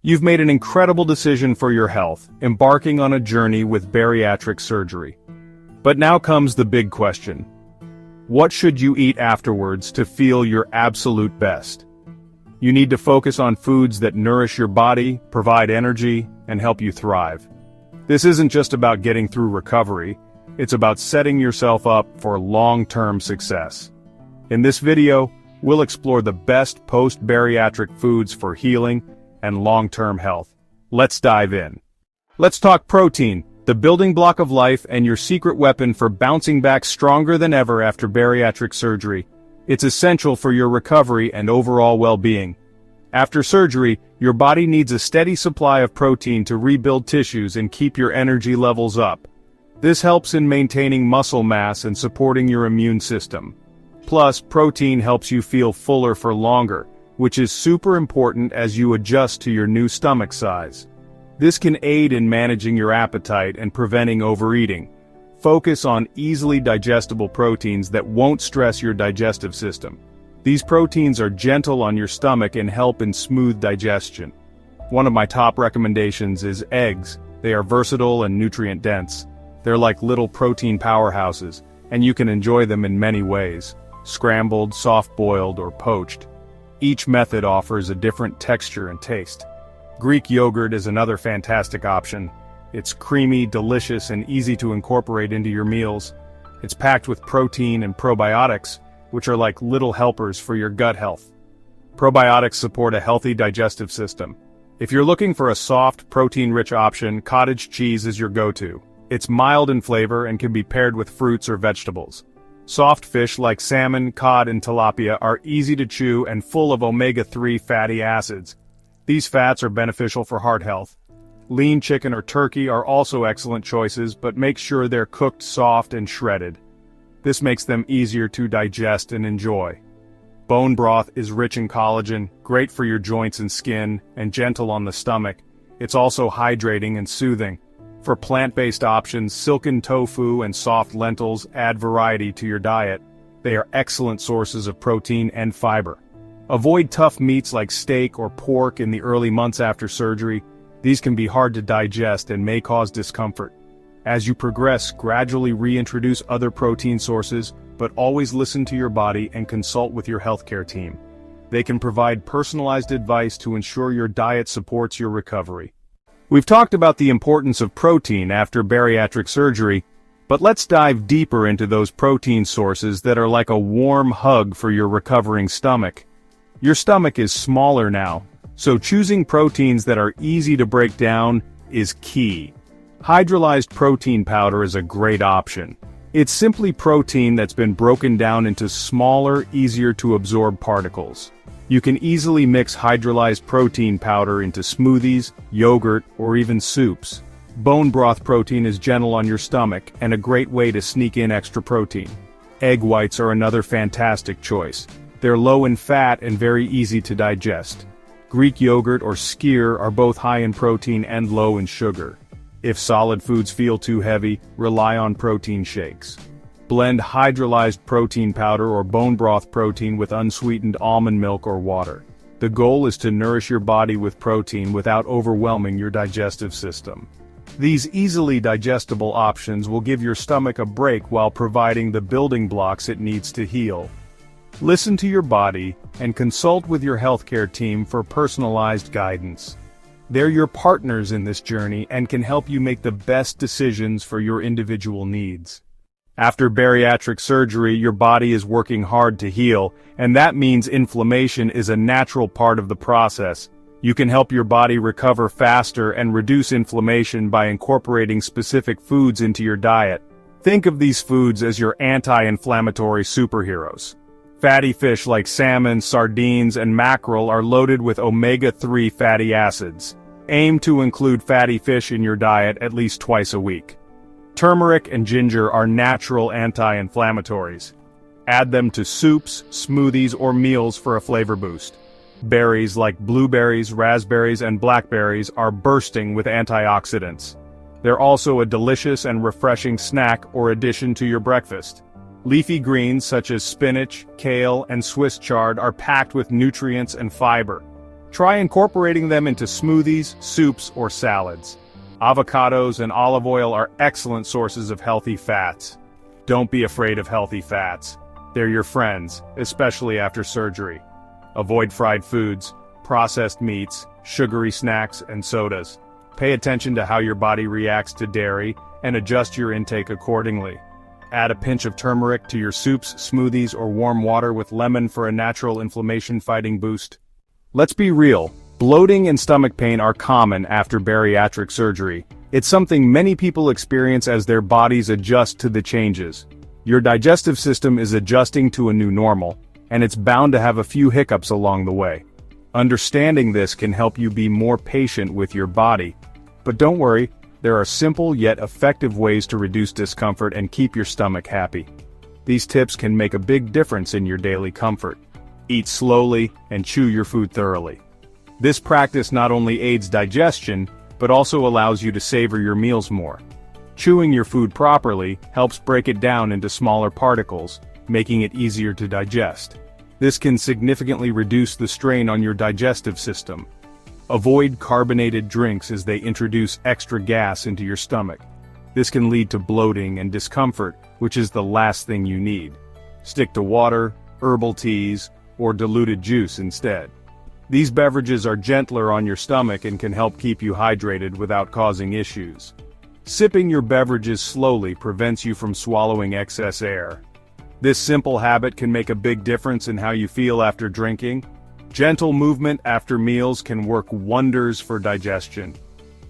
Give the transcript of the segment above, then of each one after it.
You've made an incredible decision for your health, embarking on a journey with bariatric surgery. But now comes the big question. What should you eat afterwards to feel your absolute best? You need to focus on foods that nourish your body, provide energy, and help you thrive. This isn't just about getting through recovery, it's about setting yourself up for long-term success. In this video, we'll explore the best post-bariatric foods for healing and long-term health. Let's dive in. Let's talk protein, the building block of life and your secret weapon for bouncing back stronger than ever after bariatric surgery. It's essential for your recovery and overall well-being. After surgery, your body needs a steady supply of protein to rebuild tissues and keep your energy levels up. This helps in maintaining muscle mass and supporting your immune system. Plus, protein helps you feel fuller for longer, which is super important as you adjust to your new stomach size. This can aid in managing your appetite and preventing overeating. Focus on easily digestible proteins that won't stress your digestive system. These proteins are gentle on your stomach and help in smooth digestion. One of my top recommendations is eggs. They are versatile and nutrient-dense. They're like little protein powerhouses, and you can enjoy them in many ways: scrambled, soft-boiled, or poached. Each method offers a different texture and taste. Greek yogurt is another fantastic option. It's creamy, delicious, and easy to incorporate into your meals. It's packed with protein and probiotics, which are like little helpers for your gut health. Probiotics support a healthy digestive system. If you're looking for a soft, protein-rich option, cottage cheese is your go-to. It's mild in flavor and can be paired with fruits or vegetables. Soft fish like salmon, cod, and tilapia are easy to chew and full of omega-3 fatty acids. These fats are beneficial for heart health. Lean chicken or turkey are also excellent choices, but make sure they're cooked soft and shredded. This makes them easier to digest and enjoy. Bone broth is rich in collagen, great for your joints and skin, and gentle on the stomach. It's also hydrating and soothing. For plant-based options, silken tofu and soft lentils add variety to your diet. They are excellent sources of protein and fiber. Avoid tough meats like steak or pork in the early months after surgery. These can be hard to digest and may cause discomfort. As you progress, gradually reintroduce other protein sources, but always listen to your body and consult with your healthcare team. They can provide personalized advice to ensure your diet supports your recovery. We've talked about the importance of protein after bariatric surgery, but let's dive deeper into those protein sources that are like a warm hug for your recovering stomach. Your stomach is smaller now, so choosing proteins that are easy to break down is key. Hydrolyzed protein powder is a great option. It's simply protein that's been broken down into smaller, easier to absorb particles. You can easily mix hydrolyzed protein powder into smoothies, yogurt, or even soups. Bone broth protein is gentle on your stomach and a great way to sneak in extra protein. Egg whites are another fantastic choice. They're low in fat and very easy to digest. Greek yogurt or skyr are both high in protein and low in sugar. If solid foods feel too heavy, rely on protein shakes. Blend hydrolyzed protein powder or bone broth protein with unsweetened almond milk or water. The goal is to nourish your body with protein without overwhelming your digestive system. These easily digestible options will give your stomach a break while providing the building blocks it needs to heal. Listen to your body and consult with your healthcare team for personalized guidance. They're your partners in this journey and can help you make the best decisions for your individual needs. After bariatric surgery, your body is working hard to heal, and that means inflammation is a natural part of the process. You can help your body recover faster and reduce inflammation by incorporating specific foods into your diet. Think of these foods as your anti-inflammatory superheroes. Fatty fish like salmon, sardines, and mackerel are loaded with omega-3 fatty acids. Aim to include fatty fish in your diet at least twice a week. Turmeric and ginger are natural anti-inflammatories. Add them to soups, smoothies, or meals for a flavor boost. Berries like blueberries, raspberries, and blackberries are bursting with antioxidants. They're also a delicious and refreshing snack or addition to your breakfast. Leafy greens such as spinach, kale, and Swiss chard are packed with nutrients and fiber. Try incorporating them into smoothies, soups, or salads. Avocados and olive oil are excellent sources of healthy fats. Don't be afraid of healthy fats. They're your friends, especially after surgery. Avoid fried foods, processed meats, sugary snacks, and sodas. Pay attention to how your body reacts to dairy and adjust your intake accordingly. Add a pinch of turmeric to your soups, smoothies, or warm water with lemon for a natural inflammation-fighting boost. Let's be real, bloating and stomach pain are common after bariatric surgery. It's something many people experience as their bodies adjust to the changes. Your digestive system is adjusting to a new normal, and it's bound to have a few hiccups along the way. Understanding this can help you be more patient with your body. But don't worry, there are simple yet effective ways to reduce discomfort and keep your stomach happy. These tips can make a big difference in your daily comfort. Eat slowly and chew your food thoroughly. This practice not only aids digestion, but also allows you to savor your meals more. Chewing your food properly helps break it down into smaller particles, making it easier to digest. This can significantly reduce the strain on your digestive system. Avoid carbonated drinks as they introduce extra gas into your stomach. This can lead to bloating and discomfort, which is the last thing you need. Stick to water, herbal teas, or diluted juice instead. These beverages are gentler on your stomach and can help keep you hydrated without causing issues. Sipping your beverages slowly prevents you from swallowing excess air. This simple habit can make a big difference in how you feel after drinking. Gentle movement after meals can work wonders for digestion.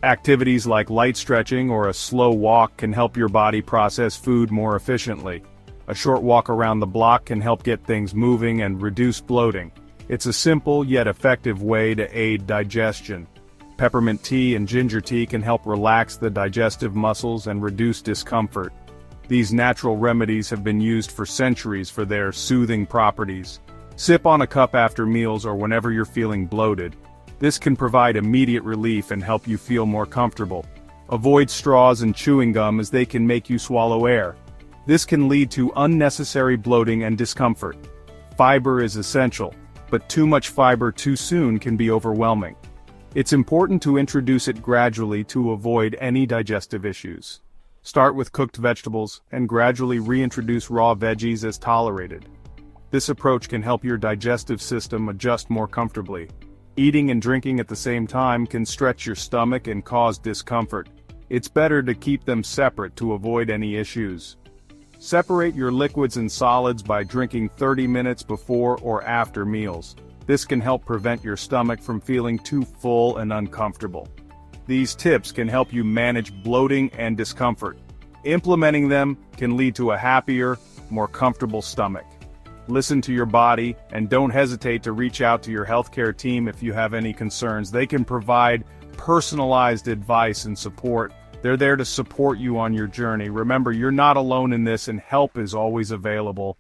Activities like light stretching or a slow walk can help your body process food more efficiently. A short walk around the block can help get things moving and reduce bloating. It's a simple yet effective way to aid digestion. Peppermint tea and ginger tea can help relax the digestive muscles and reduce discomfort. These natural remedies have been used for centuries for their soothing properties. Sip on a cup after meals or whenever you're feeling bloated. This can provide immediate relief and help you feel more comfortable. Avoid straws and chewing gum as they can make you swallow air. This can lead to unnecessary bloating and discomfort. Fiber is essential, but too much fiber too soon can be overwhelming. It's important to introduce it gradually to avoid any digestive issues. Start with cooked vegetables and gradually reintroduce raw veggies as tolerated. This approach can help your digestive system adjust more comfortably. Eating and drinking at the same time can stretch your stomach and cause discomfort. It's better to keep them separate to avoid any issues. Separate your liquids and solids by drinking 30 minutes before or after meals. This can help prevent your stomach from feeling too full and uncomfortable. These tips can help you manage bloating and discomfort. Implementing them can lead to a happier, more comfortable stomach. Listen to your body and don't hesitate to reach out to your healthcare team if you have any concerns. They can provide personalized advice and support. They're there to support you on your journey. Remember, you're not alone in this and help is always available.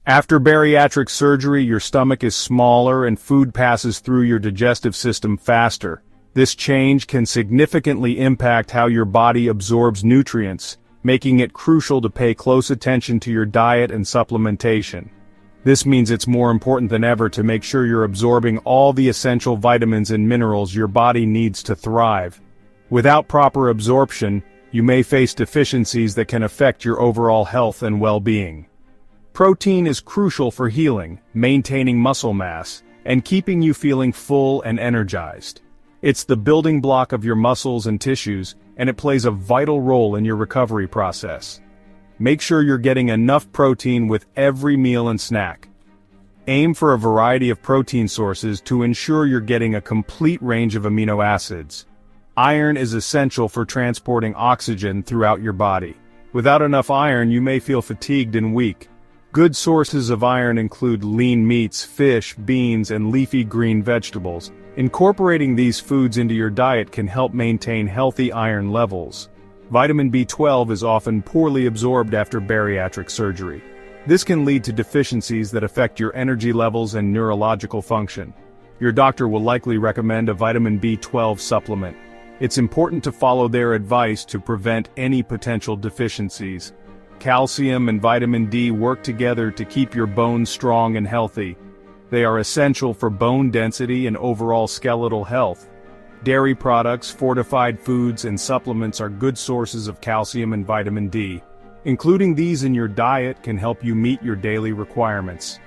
After bariatric surgery, your stomach is smaller and food passes through your digestive system faster. This change can significantly impact how your body absorbs nutrients, making it crucial to pay close attention to your diet and supplementation. This means it's more important than ever to make sure you're absorbing all the essential vitamins and minerals your body needs to thrive. Without proper absorption, you may face deficiencies that can affect your overall health and well-being. Protein is crucial for healing, maintaining muscle mass, and keeping you feeling full and energized. It's the building block of your muscles and tissues, and it plays a vital role in your recovery process. Make sure you're getting enough protein with every meal and snack. Aim for a variety of protein sources to ensure you're getting a complete range of amino acids. Iron is essential for transporting oxygen throughout your body. Without enough iron, you may feel fatigued and weak. Good sources of iron include lean meats, fish, beans, and leafy green vegetables. Incorporating these foods into your diet can help maintain healthy iron levels. Vitamin B12 is often poorly absorbed after bariatric surgery. This can lead to deficiencies that affect your energy levels and neurological function. Your doctor will likely recommend a vitamin B12 supplement. It's important to follow their advice to prevent any potential deficiencies. Calcium and vitamin D work together to keep your bones strong and healthy. They are essential for bone density and overall skeletal health. Dairy products, fortified foods, and supplements are good sources of calcium and vitamin D. Including these in your diet can help you meet your daily requirements.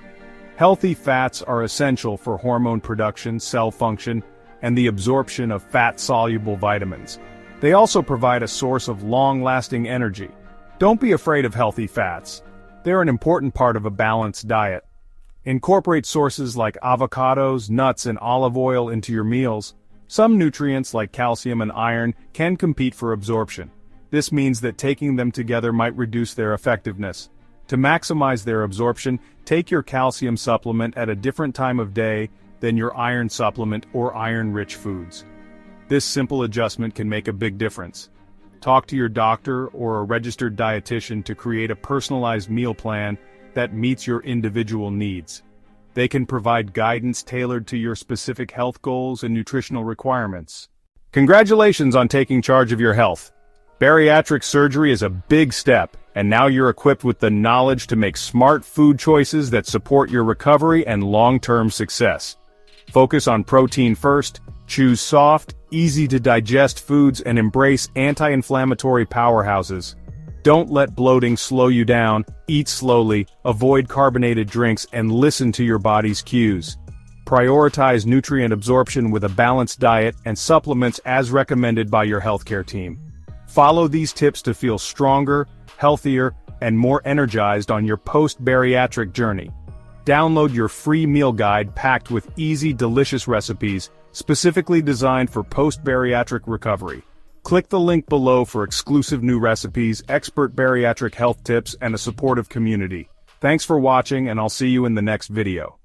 Healthy fats are essential for hormone production, cell function, and the absorption of fat-soluble vitamins. They also provide a source of long-lasting energy. Don't be afraid of healthy fats. They're an important part of a balanced diet. Incorporate sources like avocados, nuts, and olive oil into your meals. Some nutrients like calcium and iron can compete for absorption. This means that taking them together might reduce their effectiveness. To maximize their absorption, take your calcium supplement at a different time of day than your iron supplement or iron-rich foods. This simple adjustment can make a big difference. Talk to your doctor or a registered dietitian to create a personalized meal plan that meets your individual needs. They can provide guidance tailored to your specific health goals and nutritional requirements. Congratulations on taking charge of your health. Bariatric surgery is a big step, and now you're equipped with the knowledge to make smart food choices that support your recovery and long-term success. Focus on protein first, choose soft, easy-to-digest foods, and embrace anti-inflammatory powerhouses. Don't let bloating slow you down, eat slowly, avoid carbonated drinks, and listen to your body's cues. Prioritize nutrient absorption with a balanced diet and supplements as recommended by your healthcare team. Follow these tips to feel stronger, healthier, and more energized on your post-bariatric journey. Download your free meal guide packed with easy, delicious recipes, specifically designed for post-bariatric recovery. Click the link below for exclusive new recipes, expert bariatric health tips, and a supportive community. Thanks for watching, and I'll see you in the next video.